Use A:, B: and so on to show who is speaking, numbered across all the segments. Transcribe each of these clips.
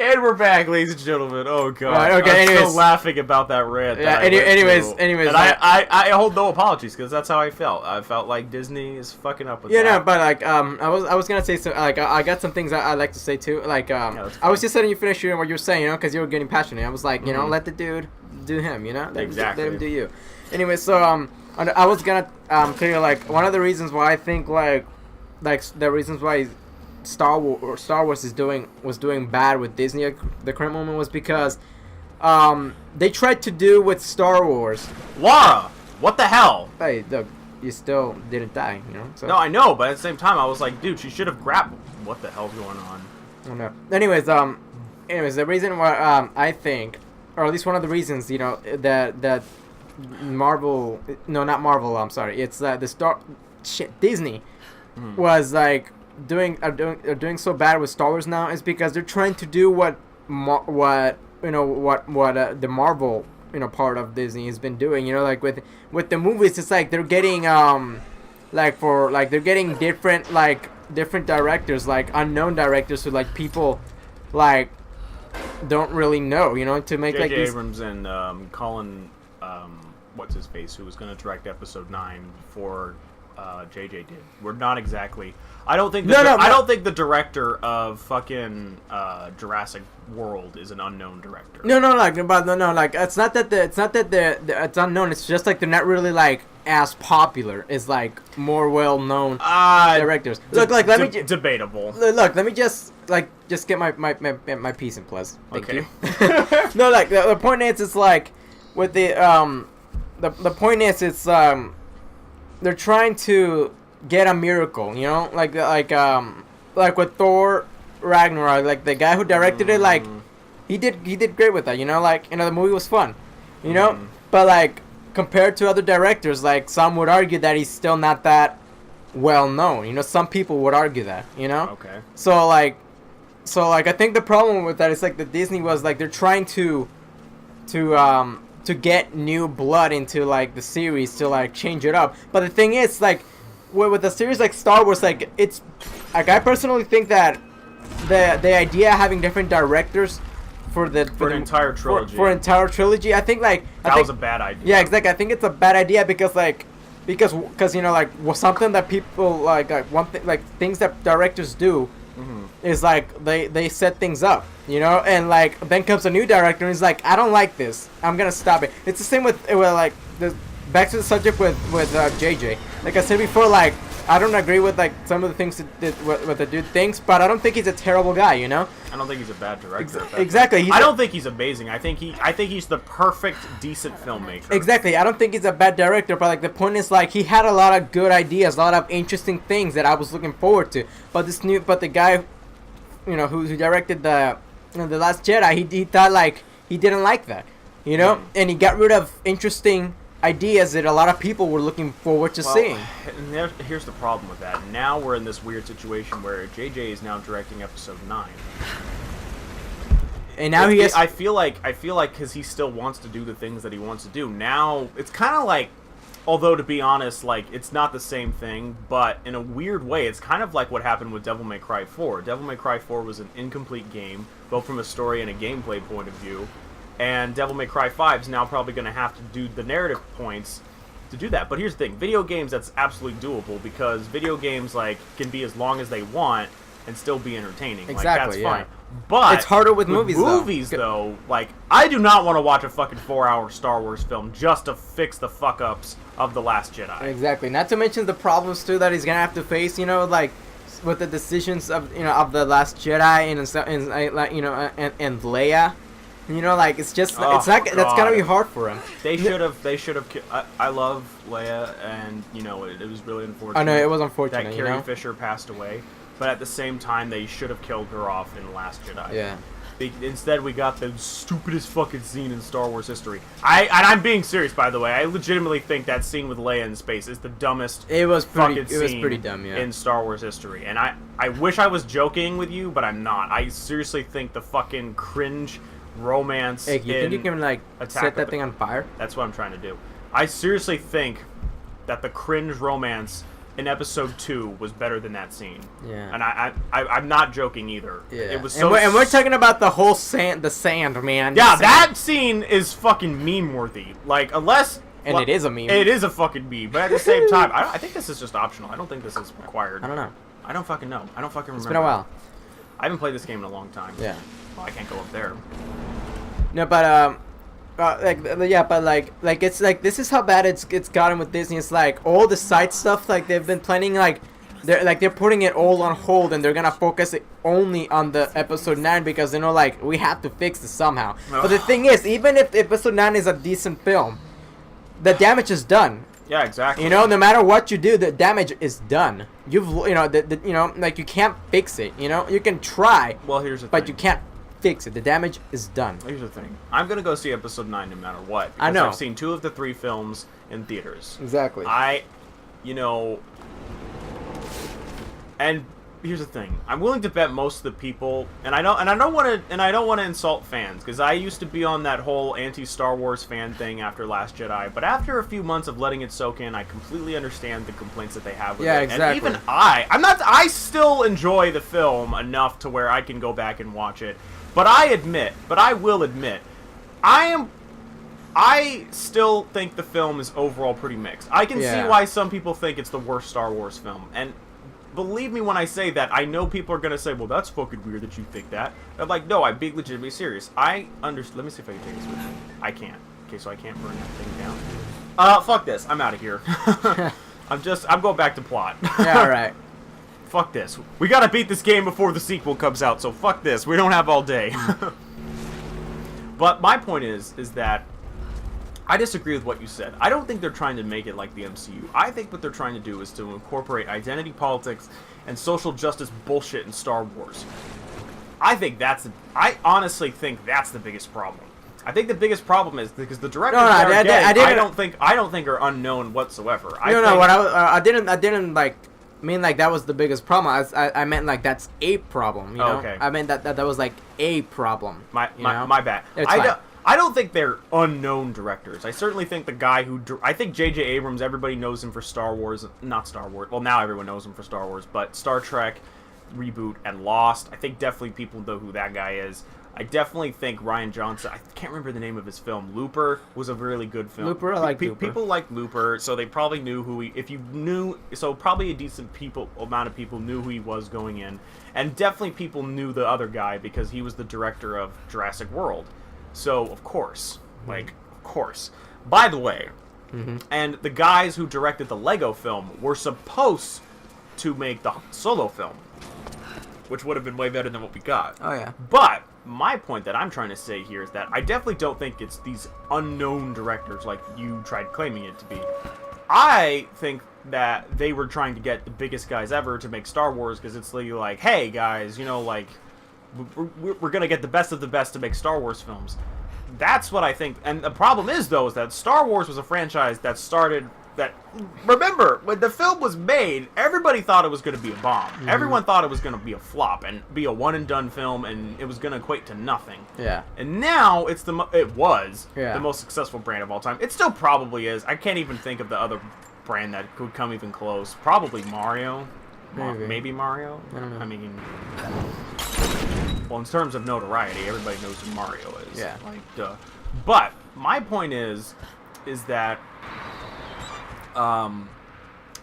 A: And we're back, ladies and gentlemen. Oh god.
B: Right, okay,
A: I'm
B: anyways.
A: still laughing about that rant.
B: Yeah,
A: That
B: anyways.
A: And I hold no apologies because that's how I felt. I felt like Disney is fucking up with that.
B: Yeah, no, but like, I was gonna say so. Like, I got some things I'd like to say too. Like, I was just letting you finish what you were saying, because you were getting passionate. I was like, let the dude do him,
A: Exactly.
B: Let him do you. Anyway, so I was gonna clear like one of the reasons why I think like the reasons why Star Wars was doing bad with Disney at the current moment was because they tried to do with Star Wars.
A: Laura, what the hell?
B: Hey, look, you still didn't die, So.
A: No, I know, but at the same time, I was like, dude, she should have grabbed. What the hell's going on?
B: I don't know. Anyways, the reason why I think, or at least one of the reasons, that Marvel, no, not Marvel. I'm sorry, it's Disney was like doing so bad with Star Wars now is because they're trying to do what the Marvel part of Disney has been doing. Like with the movies, it's like they're getting they're getting different directors, like unknown directors who like people like don't really know, to make
A: J.J.
B: like these.
A: Abrams and Colin what's his face, who was going to direct episode 9 before JJ did. We're not exactly. I don't think. I don't think the director of fucking Jurassic World is an unknown director.
B: No. It's not that it's unknown. It's just like they're not really like as popular as like more well known directors. Look, let me
A: debatable.
B: Look, let me just get my piece in place. Thank you. No, the point is, it's like with the point is, it's they're trying to get a miracle, like with Thor Ragnarok, like the guy who directed it, like he did great with that, the movie was fun, but like compared to other directors, like some would argue that he's still not that well known, some people would argue that,
A: Okay.
B: So I think the problem with that is like the Disney was like they're trying to get new blood into like the series to like change it up. But the thing is, like with a series like Star Wars, like it's like I personally think that the idea of having different directors for an
A: entire trilogy
B: for entire trilogy, I think
A: that was a bad idea.
B: Yeah, exactly. I think it's a bad idea because something that people like one thing, like things that directors do is like they set things up, and like then comes a new director and he's like, I don't like this, I'm gonna stop it. It's the same with like back to the subject with JJ. Like I said before, like I don't agree with like some of the things what the dude thinks, but I don't think he's a terrible guy,
A: I don't think he's a bad director.
B: Exactly.
A: I don't think he's amazing. I think he's the perfect decent filmmaker.
B: Exactly. I don't think he's a bad director, but like the point is like he had a lot of good ideas, a lot of interesting things that I was looking forward to. But the guy, who directed the Last Jedi, he thought like he didn't like that, and he got rid of interesting ideas that a lot of people were looking forward to seeing.
A: And here's the problem with that. Now we're in this weird situation where JJ is now directing episode 9.
B: And now
A: I feel like because he still wants to do the things that he wants to do. Now it's kind of like, although to be honest, like it's not the same thing, but in a weird way, it's kind of like what happened with Devil May Cry 4. Devil May Cry 4 was an incomplete game, both from a story and a gameplay point of view. And Devil May Cry 5 is now probably going to have to do the narrative points to do that. But here's the thing. Video games, that's absolutely doable because video games like can be as long as they want and still be entertaining.
B: Exactly,
A: like, that's fine. But
B: it's harder with movies,
A: though. Like, I do not want to watch a fucking 4-hour Star Wars film just to fix the fuck-ups of The Last Jedi.
B: Exactly. Not to mention the problems, too, that he's going to have to face, like with the decisions of, of The Last Jedi and Leia. Like it's just it's not
A: God.
B: that's gonna be hard for him.
A: They should have. I love Leia, and it was really unfortunate.
B: I know it was unfortunate
A: that Carrie Fisher passed away, but at the same time they should have killed her off in The Last Jedi.
B: Yeah.
A: Instead, we got the stupidest fucking scene in Star Wars history. I'm being serious, by the way. I legitimately think that scene with Leia in space is the dumbest.
B: It was
A: pretty
B: dumb, yeah.
A: In Star Wars history, and I wish I was joking with you, but I'm not. I seriously think the fucking cringe romance.
B: Hey, you think you can like set that thing on fire?
A: That's what I'm trying to do. I seriously think that the cringe romance in episode 2 was better than that scene.
B: Yeah.
A: And I'm not joking either.
B: Yeah.
A: It was so...
B: And we're talking about the whole sand, man.
A: Yeah, that scene is fucking meme-worthy. Like, unless...
B: And it is a meme.
A: It is a fucking meme, but at the same time, I think this is just optional. I don't think this is required.
B: I don't know.
A: I don't fucking know. I don't fucking remember.
B: It's been a while.
A: I haven't played this game in a long time.
B: Yeah.
A: Well, I can't go up there.
B: No, but it's like this is how bad it's gotten with Disney. It's like all the side stuff like they've been planning, like they're putting it all on hold, and they're gonna focus it only on the episode 9 because they know like we have to fix this somehow. But the thing is, even if episode 9 is a decent film, the damage is done.
A: Yeah, exactly.
B: You know, no matter what you do, the damage is done. You've like you can't fix it. You know, you can try.
A: Well, here's the thing.
B: But you can't fix it. The damage is done.
A: Here's the thing. I'm gonna go see episode 9 no matter what.
B: I know.
A: I've seen 2 of the 3 films in theaters.
B: Exactly.
A: And here's the thing. I'm willing to bet most of the people, and I don't want to insult fans because I used to be on that whole anti-Star Wars fan thing after Last Jedi. But after a few months of letting it soak in, I completely understand the complaints that they have with it.
B: Yeah, exactly.
A: And even I still enjoy the film enough to where I can go back and watch it. But I will admit, I still think the film is overall pretty mixed. I can see why some people think it's the worst Star Wars film, and believe me when I say that, I know people are going to say, well, that's fucking weird that you think that. I'm like, no, I'm being legitimately serious. Let me see if I can take this with me. I can't. Okay, so I can't burn that thing down. Fuck this. I'm out of here. I'm going back to plot.
B: Yeah, alright.
A: Fuck this. We gotta beat this game before the sequel comes out, so fuck this. We don't have all day. But my point is that I disagree with what you said. I don't think they're trying to make it like the MCU. I think what they're trying to do is to incorporate identity politics and social justice bullshit in Star Wars. I honestly think that's the biggest problem. I think the biggest problem is because the directors I don't think are unknown whatsoever.
B: I didn't like mean like that was the biggest problem. I meant like that's a problem. You know?
A: Okay.
B: I meant that was like a problem.
A: My bad. I don't think they're unknown directors. I certainly think the guy who... I think J.J. Abrams, everybody knows him for Star Wars. Not Star Wars. Well, now everyone knows him for Star Wars. But Star Trek, Reboot, and Lost. I think definitely people know who that guy is. I definitely think Rian Johnson... I can't remember the name of his film. Looper was a really good film.
B: Looper? I like Looper.
A: People like Looper, so they probably knew who he... If you knew... So probably a decent amount of people knew who he was going in. And definitely people knew the other guy because he was the director of Jurassic World. So, of course. By the way, and the guys who directed the Lego film were supposed to make the Solo film, which would have been way better than what we got.
B: Oh, yeah.
A: But my point that I'm trying to say here is that I definitely don't think it's these unknown directors like you tried claiming it to be. I think that they were trying to get the biggest guys ever to make Star Wars because it's like, hey, guys, you know, like... We're going to get the best of the best to make Star Wars films. That's what I think. And the problem is, though, is that Star Wars was a franchise that started... Remember, when the film was made, everybody thought it was going to be a bomb. Mm-hmm. Everyone thought it was going to be a flop and be a one-and-done film, and it was going to equate to nothing.
B: Yeah.
A: And now, it was the most successful brand of all time. It still probably is. I can't even think of the other brand that could come even close. Probably Mario. Maybe Mario?
B: I don't know.
A: I mean... Well, in terms of notoriety, everybody knows who Mario is.
B: Yeah.
A: Like, duh. But my point is that I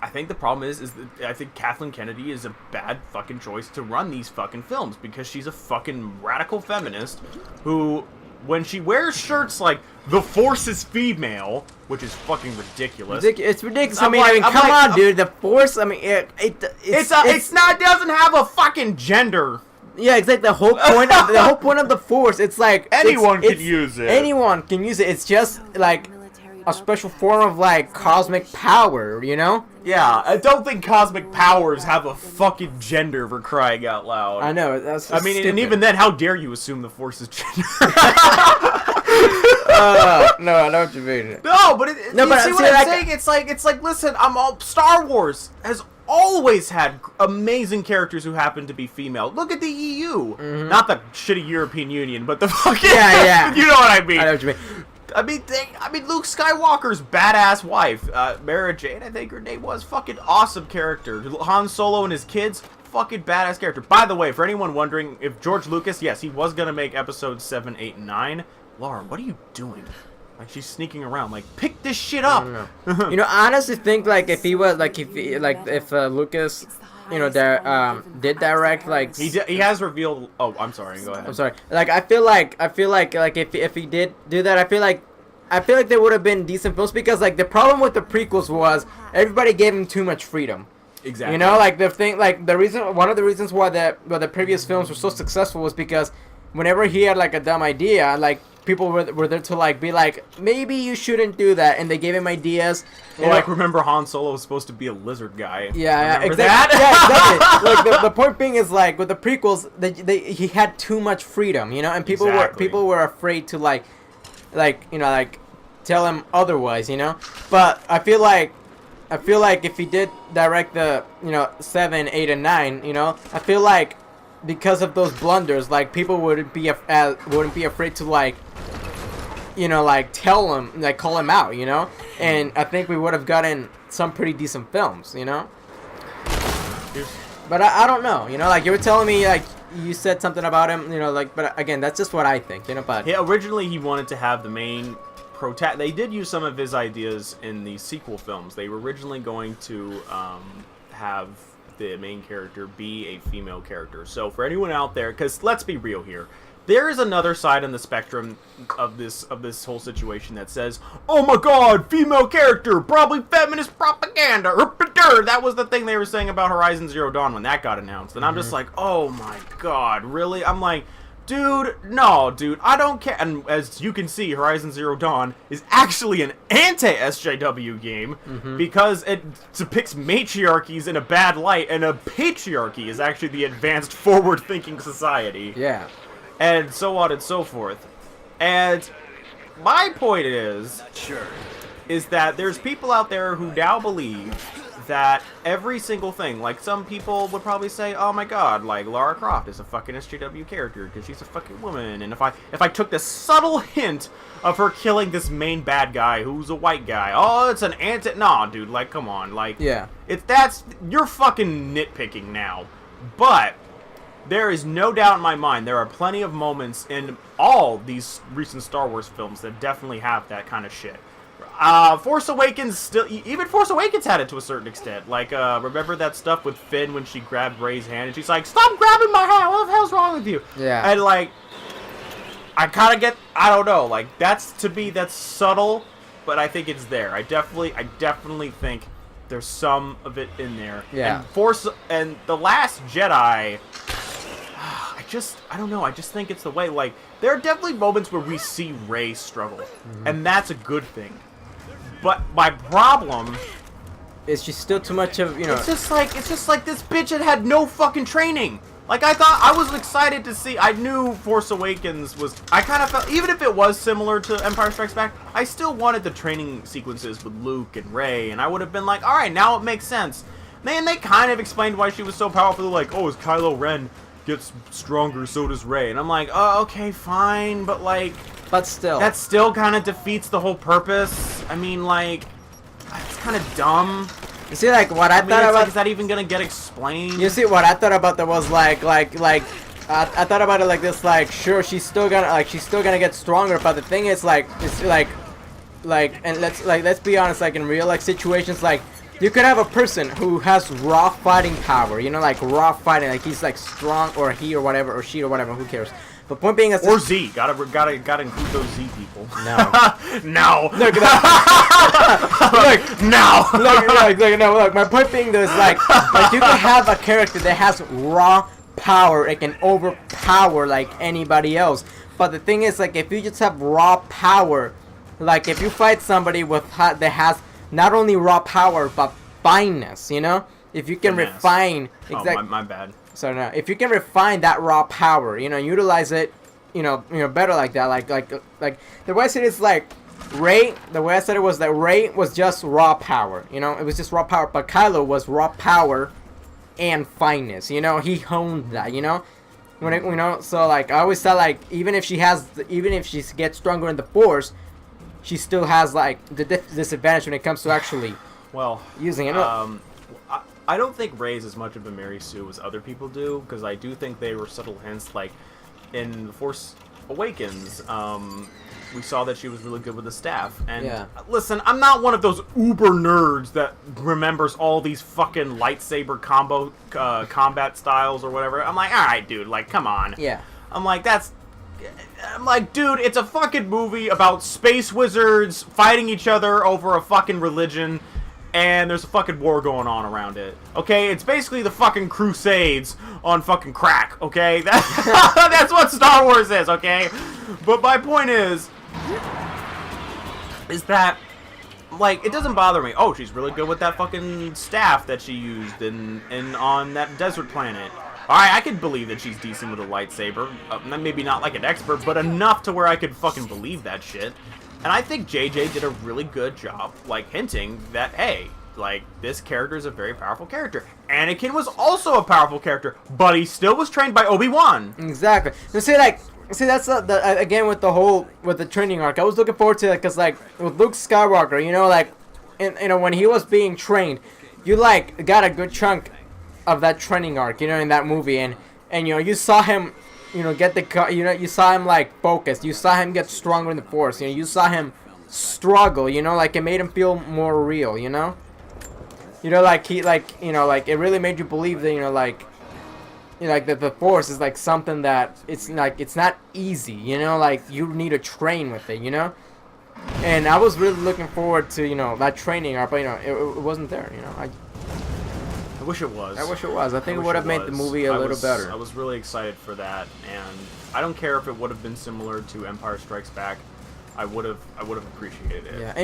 A: think the problem is that I think Kathleen Kennedy is a bad fucking choice to run these fucking films because she's a fucking radical feminist who, when she wears shirts like the Force is female, which is fucking ridiculous.
B: It's ridiculous. I mean, come on, dude. The Force. I mean,
A: it's not doesn't have a fucking gender.
B: Yeah, exactly. The whole point of the Force. It's like
A: anyone can use it.
B: Anyone can use it. It's just like a special form of like cosmic power, you know?
A: Yeah, I don't think cosmic powers have a fucking gender for crying out loud.
B: I know. That's stupid.
A: And even then, how dare you assume the Force is gender?
B: No, I know what you mean.
A: No, but see what I'm saying? It's like, listen, Star Wars has always had amazing characters who happen to be female. Look at the EU. Mm-hmm. Not the shitty European Union, but the fucking...
B: Yeah.
A: You know what I mean.
B: I know what you mean.
A: I mean, Luke Skywalker's badass wife, Mara Jade, I think her name was, fucking awesome character. Han Solo and his kids, fucking badass character. By the way, for anyone wondering, if George Lucas, yes, he was gonna make episodes 7, 8, and 9. Laura, what are you doing? Like, she's sneaking around. Like, pick this shit up.
B: You know, I honestly think like if he was like if Lucas, you know, did direct like
A: he has revealed. Oh, I'm sorry. Go ahead.
B: I'm sorry. Like I feel like if he did do that, I feel like there would have been decent films because like the problem with the prequels was everybody gave him too much freedom.
A: Exactly.
B: You know, like the thing, like one of the reasons why the previous films were so successful was because whenever he had like a dumb idea, like people were there to like be like, maybe you shouldn't do that, and they gave him ideas.
A: Well, like remember Han Solo was supposed to be a lizard guy.
B: Yeah,
A: remember
B: exactly.
A: that?
B: Yeah, exactly. Like the point being is like with the prequels, he had too much freedom, you know, and people were afraid to like you know like tell him otherwise, you know. But I feel like if he did direct the 7, 8, and 9, you know, I feel like because of those blunders, like people wouldn't be afraid to like tell him, like call him out, you know. And I think we would have gotten some pretty decent films, you know. But I don't know, you know, like you were telling me like you said something about him, you know, like, but again, that's just what I think, you know. But
A: yeah, originally he wanted to have the main they did use some of his ideas in the sequel films. They were originally going to have the main character be a female character. So for anyone out there, because let's be real here, there is another side on the spectrum of this whole situation that says, oh my god, female character, probably feminist propaganda. That was the thing they were saying about Horizon Zero Dawn when that got announced. And I'm just like, oh my god, really? I'm like, dude, no, dude, I don't care. And as you can see, Horizon Zero Dawn is actually an anti-SJW game because it depicts matriarchies in a bad light, and a patriarchy is actually the advanced, forward-thinking society.
B: Yeah.
A: And so on and so forth. And my point is that there's people out there who now believe that every single thing, like some people would probably say, oh my god, like Lara Croft is a fucking SJW character because she's a fucking woman, and if I took the subtle hint of her killing this main bad guy who's a white guy, oh, it's an nah, dude, like, come on, like,
B: yeah,
A: you're fucking nitpicking now. But there is no doubt in my mind there are plenty of moments in all these recent Star Wars films that definitely have that kind of shit. Force Awakens even Force Awakens had it to a certain extent. Like, remember that stuff with Finn when she grabbed Rey's hand and she's like, stop grabbing my hand, what the hell's wrong with you?
B: Yeah.
A: And like, I don't know, like, that's subtle, but I think it's there. I definitely think there's some of it in there.
B: Yeah.
A: And The Last Jedi, I don't know, I just think it's the way, like, there are definitely moments where we see Rey struggle, and that's a good thing. But my problem
B: is she's still too much of, you know.
A: It's just like this bitch had no fucking training. Like, I was excited to see. I knew Force Awakens was. I kind of felt, even if it was similar to Empire Strikes Back, I still wanted the training sequences with Luke and Rey, and I would have been like, all right, now it makes sense. Man, they kind of explained why she was so powerful. Like, oh, as Kylo Ren gets stronger, so does Rey, and I'm like, oh, okay, fine, but like.
B: But still.
A: That still kind of defeats the whole purpose. I mean, like, it's kind of dumb.
B: You see, like, what I thought about...
A: Like, is that even going to get explained?
B: You see, what I thought about that was, I thought about it like this, like, sure, she's still gonna get stronger, but the thing is, like, it's and let's be honest, like, in real life situations, like, you could have a person who has raw fighting power, you know, like, raw fighting, like, he's, like, strong, or he, or whatever, or she, or whatever, who cares? But point being is,
A: or Z, gotta include those Z people.
B: No,
A: no.
B: Look, no. My point being though is like you can have a character that has raw power, it can overpower like anybody else. But the thing is, like, if you just have raw power, like if you fight somebody that has not only raw power but fineness, you know, if you can refine.
A: Oh, my bad.
B: So now, if you can refine that raw power, you know, utilize it, you know, better like that, like the way I said it's like Rey. The way I said it was that Rey was just raw power, you know, it was just raw power. But Kylo was raw power and fineness, you know, he honed that, you know, so like I always thought like even if she gets stronger in the Force, she still has like the disadvantage when it comes to actually using it.
A: I don't think Rey's as much of a Mary Sue as other people do, because I do think they were subtle hints. Like in The Force Awakens, we saw that she was really good with the staff. And listen, I'm not one of those uber nerds that remembers all these fucking lightsaber combat styles or whatever. I'm like, all right, dude, like, come on.
B: Yeah.
A: I'm like, dude, it's a fucking movie about space wizards fighting each other over a fucking religion, and there's a fucking war going on around it. Okay, it's basically the fucking Crusades on fucking crack. Okay, that's what Star Wars is. Okay, but my point is that, like, it doesn't bother me. Oh, she's really good with that fucking staff that she used in on that desert planet. Alright, I could believe that she's decent with a lightsaber. Maybe not like an expert, but enough to where I could fucking believe that shit. And I think JJ did a really good job, like, hinting that, hey, like, this character is a very powerful character. Anakin was also a powerful character, but he still was trained by Obi-Wan. Exactly.
B: See, that's again with the training arc. I was looking forward to it because, like, with Luke Skywalker, you know, like, when he was being trained, you, like, got a good chunk of that training arc, you know, in that movie, and you know, you saw him, you know, you saw him, like, focus, you saw him get stronger in the Force, you know, you saw him struggle, you know, like, it made him feel more real, you know, like, it really made you believe that, like that the Force is, like, something that it's not easy, you know, like, you need to train with it, you know, and I was really looking forward to, you know, that training arc, but, you know, it wasn't there, you know.
A: I wish it was.
B: I think it would have made the movie a little better.
A: I was really excited for that, and I don't care if it would have been similar to Empire Strikes Back. I would have appreciated it.
B: Yeah,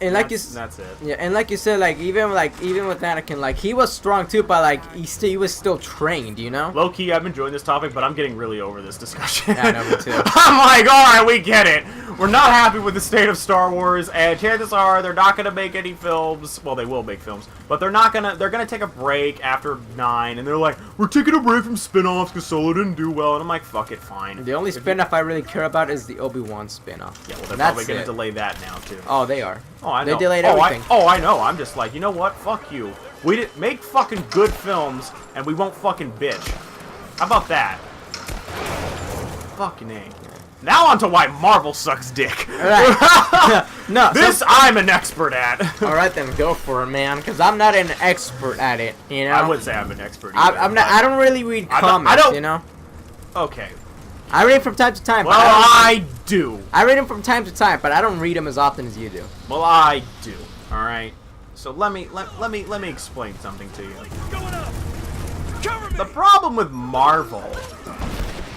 B: and like
A: that's it.
B: Yeah, and like you said, even with Anakin, like, he was strong too, but, like, he was still trained, you know.
A: Low key, I'm enjoying this topic, but I'm getting really over this discussion.
B: Yeah, I know, me too.
A: I'm like, all right, we get it. We're not happy with the state of Star Wars, and chances are they're not gonna make any films. Well, they will make films, but they're gonna take a break after 9, and they're like, we're taking a break from spin-offs because Solo didn't do well, and I'm like, fuck it, fine.
B: The only spin-off I really care about is the Obi-Wan spin-off.
A: Yeah, well, they're probably gonna delay that now too.
B: Oh, they are.
A: Oh, I know.
B: They delayed everything.
A: I know. I'm just like, you know what? Fuck you. We didn't make fucking good films, and we won't fucking bitch. How about that? Fucking A. Now on to why Marvel sucks dick.
B: Right. No,
A: I'm an expert at.
B: All right, then go for it, man. Because I'm not an expert at it. You know.
A: I would say I'm an expert. Either,
B: I don't really read comics. You know.
A: Okay.
B: I read them from time to time.
A: Well, I do.
B: I read them from time to time, but I don't read them as often as you do.
A: Well, I do. All right. So let me explain something to you. The problem with Marvel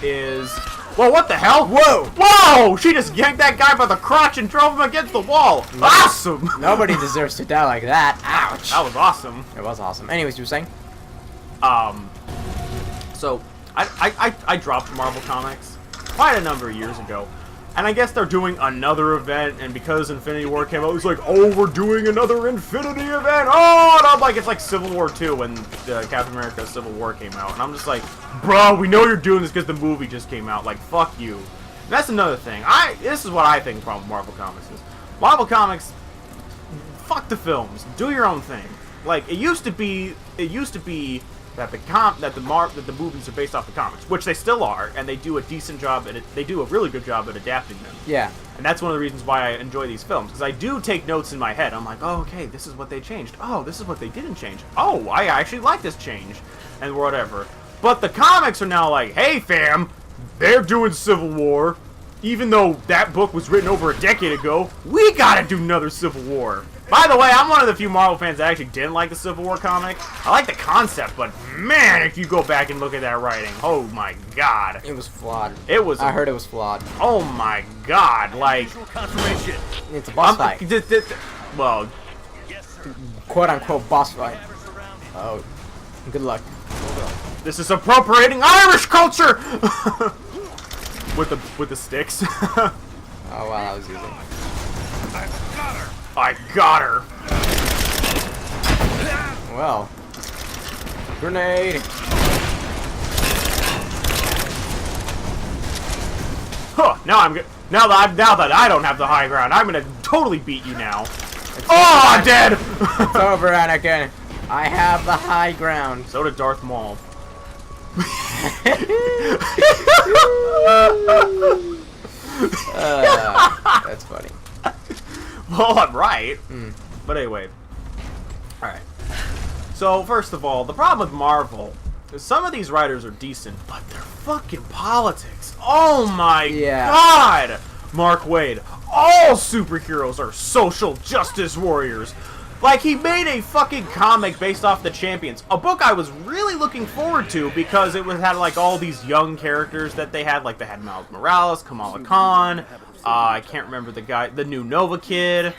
A: is, well, what the hell? Whoa! She just yanked that guy by the crotch and drove him against the wall. Awesome.
B: Nobody deserves to die like that. Ouch.
A: That was awesome.
B: It was awesome. Anyways, you were saying?
A: So I dropped Marvel Comics quite a number of years ago. And I guess they're doing another event, and because Infinity War came out, it was like, oh, we're doing another Infinity event! Oh! And I'm like, it's like Civil War 2 when Captain America Civil War came out. And I'm just like, bro, we know you're doing this because the movie just came out. Like, fuck you. And that's another thing. This is what I think the problem with Marvel Comics is. Marvel Comics, fuck the films. Do your own thing. Like, it used to be that the movies are based off the comics, which they still are, and they do a decent job at it. They do a really good job at adapting them.
B: Yeah.
A: And that's one of the reasons why I enjoy these films, because I do take notes in my head. I'm like, oh, okay, this is what they changed. Oh, this is what they didn't change. Oh, I actually like this change, and whatever. But the comics are now like, hey, fam, they're doing Civil War, even though that book was written over a decade ago. We gotta do another Civil War. By the way, I'm one of the few Marvel fans that actually didn't like the Civil War comic. I like the concept, but man, if you go back and look at that writing, oh my god.
B: It was flawed.
A: I
B: heard it was flawed.
A: Oh my god, like...
C: confirmation.
B: It's a boss fight.
A: Well...
B: quote-unquote boss fight. Oh, good luck.
A: This is appropriating Irish culture! with the sticks.
B: Oh wow, that was easy.
A: I got her.
B: Well, grenade.
A: Huh, now I'm good. Now that I don't have the high ground, I'm gonna totally beat you now. Oh, I'm dead!
B: It's over, Anakin. I have the high ground.
A: So did Darth Maul.
B: That's funny.
A: Well, I'm right. But anyway. Alright. So, first of all, the problem with Marvel is some of these writers are decent, but their fucking politics. Oh my god! Mark Waid. All superheroes are social justice warriors. Like, he made a fucking comic based off the Champions. A book I was really looking forward to because it had, like, all these young characters that they had. Like, they had Miles Morales, Kamala Khan. I can't remember the guy, the new Nova Kid.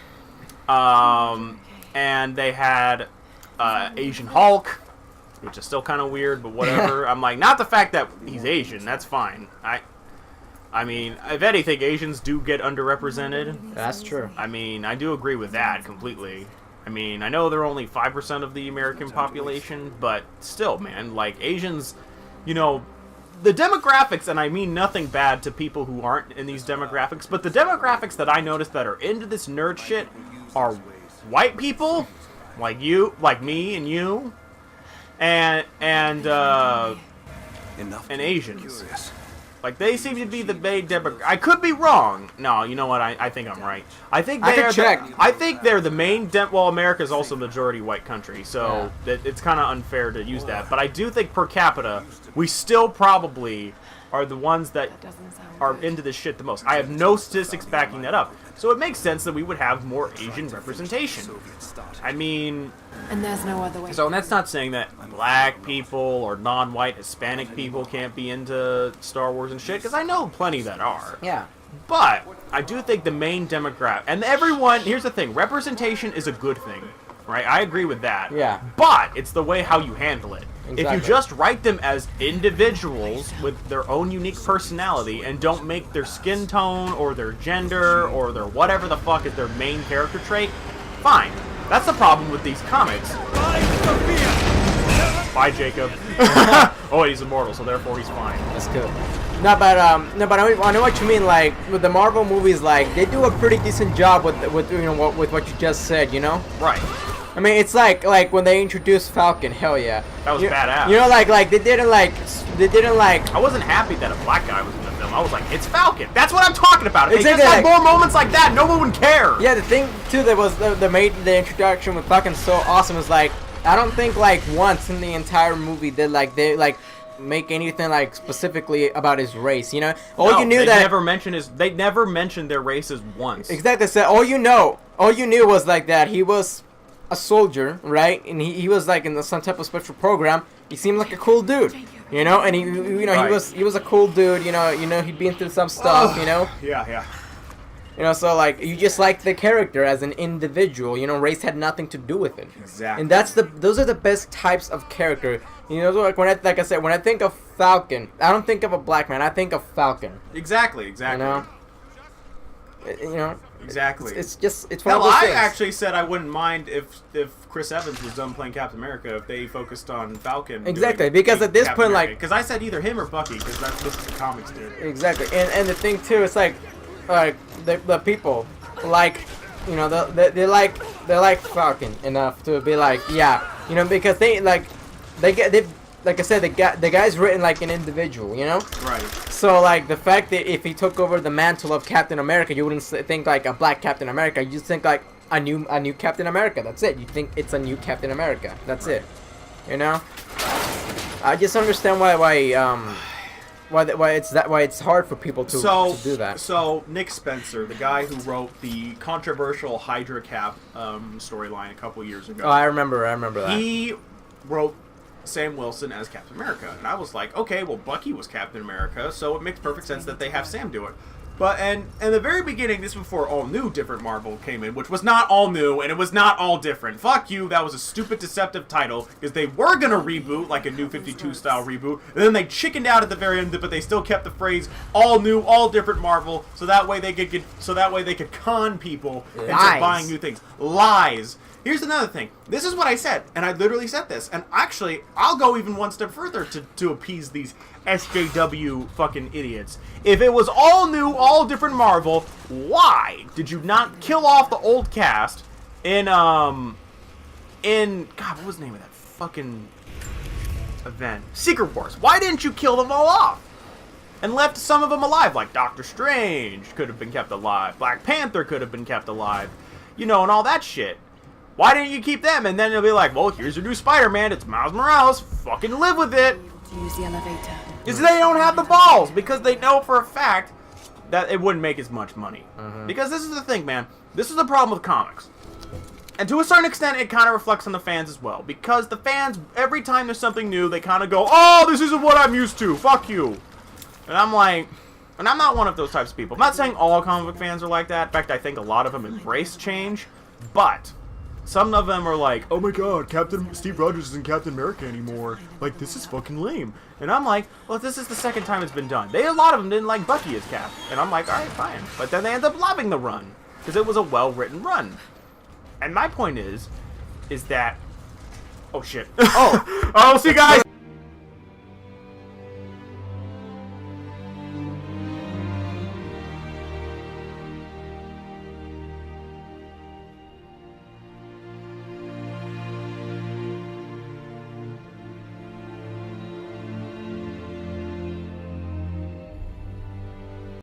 A: And they had Asian Hulk, which is still kind of weird, but whatever. I'm like, not the fact that he's Asian. That's fine. I mean, if anything, Asians do get underrepresented.
B: That's true.
A: I mean, I do agree with that completely. I mean, I know they're only 5% of the American population, but still, man, like, Asians, you know, the demographics, and I mean nothing bad to people who aren't in these demographics, but the demographics that I noticed that are into this nerd shit are white people, like you, like me and you, and Asians. Like, they seem to be the main demographic. I could be wrong. No, you know what? I think I'm right. I think they're the main. Well, America is also a majority white country, so it's kind of unfair to use that. But I do think per capita, we still probably are the ones that are into this shit the most. I have no statistics backing that up, so it makes sense that we would have more Asian representation. I mean,
C: and there's no other way.
A: So that's not saying that black people or non-white Hispanic people can't be into Star Wars and shit, because I know plenty that are.
B: Yeah.
A: But I do think the main demographic, and everyone, here's the thing, representation is a good thing, right? I agree with that.
B: Yeah.
A: But it's the way how you handle it.
B: Exactly.
A: If you just write them as individuals with their own unique personality and don't make their skin tone or their gender or their whatever the fuck is their main character trait, fine. That's the problem with these comics. Bye, Jacob. Oh, he's immortal, so therefore he's fine.
B: That's cool. No, but I know what you mean. Like, with the Marvel movies, like, they do a pretty decent job with you know with what you just said. You know.
A: Right.
B: I mean, it's like when they introduced Falcon. Hell yeah.
A: That was badass.
B: You know, like they didn't like.
A: I wasn't happy that a black guy was in the film. I was like, it's Falcon. That's what I'm talking about. If they
B: Exactly,
A: just had more moments like that, no one would care.
B: Yeah, the thing too that was that made the introduction with Falcon so awesome was like, I don't think like once in the entire movie did they make anything like specifically about his race. You know,
A: they never mentioned their races once.
B: Exactly. So all you knew was like that he was a soldier, right? And he was like in some type of special program. He seemed like a cool dude, you know. And he was a cool dude, you know. He'd been through some stuff, you know.
A: Yeah.
B: You know, so like you just liked the character as an individual. You know, race had nothing to do with it.
A: Exactly.
B: And those are the best types of character. You know, like when I said, when I think of Falcon, I don't think of a black man. I think of Falcon.
A: Exactly.
B: You know.
A: Exactly.
B: It's one of those
A: I
B: things.
A: actually said I wouldn't mind if Chris Evans was done playing Captain America if they focused on Falcon.
B: Exactly, because at this point, like,
A: because I said either him or Bucky, because that's what the comics do.
B: Exactly, and the thing too, it's like the people like, you know, they like Falcon enough to be like, yeah, you know, because they like I said, the guy's written like an individual, you know?
A: Right.
B: So, like, the fact that if he took over the mantle of Captain America, you wouldn't think like a black Captain America. You just think like a new Captain America. That's it. You think it's a new Captain America. That's it. You know? I just understand why it's hard for people to do that.
A: So Nick Spencer, the guy who wrote the controversial Hydra Cap storyline a couple years ago.
B: Oh, I remember that.
A: He wrote Sam Wilson as Captain America, and I was like, okay, well, Bucky was Captain America, so it makes perfect sense that they have Sam do it. But and in the very beginning, this was before all new different Marvel came in, which was not all new, and it was not all different. Fuck you, that was a stupid deceptive title, because they were gonna reboot, like a New 52 style reboot, and then they chickened out at the very end, but they still kept the phrase all new, all different Marvel, so that way they could con people into buying new things. Lies. Here's another thing. This is what I said, and I literally said this. And actually, I'll go even one step further to appease these SJW fucking idiots. If it was all new, all different Marvel, why did you not kill off the old cast in God, what was the name of that fucking event? Secret Wars. Why didn't you kill them all off? And left some of them alive, like Doctor Strange could have been kept alive. Black Panther could have been kept alive. You know, and all that shit. Why didn't you keep them? And then it'll be like, well, here's your new Spider-Man. It's Miles Morales. Fucking live with it.
C: Use the elevator.
A: Because they don't have the balls. Because they know for a fact that it wouldn't make as much money. Because this is the thing, man. This is the problem with comics. And to a certain extent, it kind of reflects on the fans as well. Because the fans, every time there's something new, they kind of go, oh, this isn't what I'm used to. Fuck you. And I'm like... And I'm not one of those types of people. I'm not saying all comic book fans are like that. In fact, I think a lot of them embrace change. But... some of them are like, oh my god, Steve Rogers isn't Captain America anymore. Like, this is fucking lame. And I'm like, well, this is the second time it's been done. A lot of them didn't like Bucky as Cap. And I'm like, alright, fine. But then they end up loving the run. Because it was a well-written run. And my point is that... oh shit. Oh, see you guys!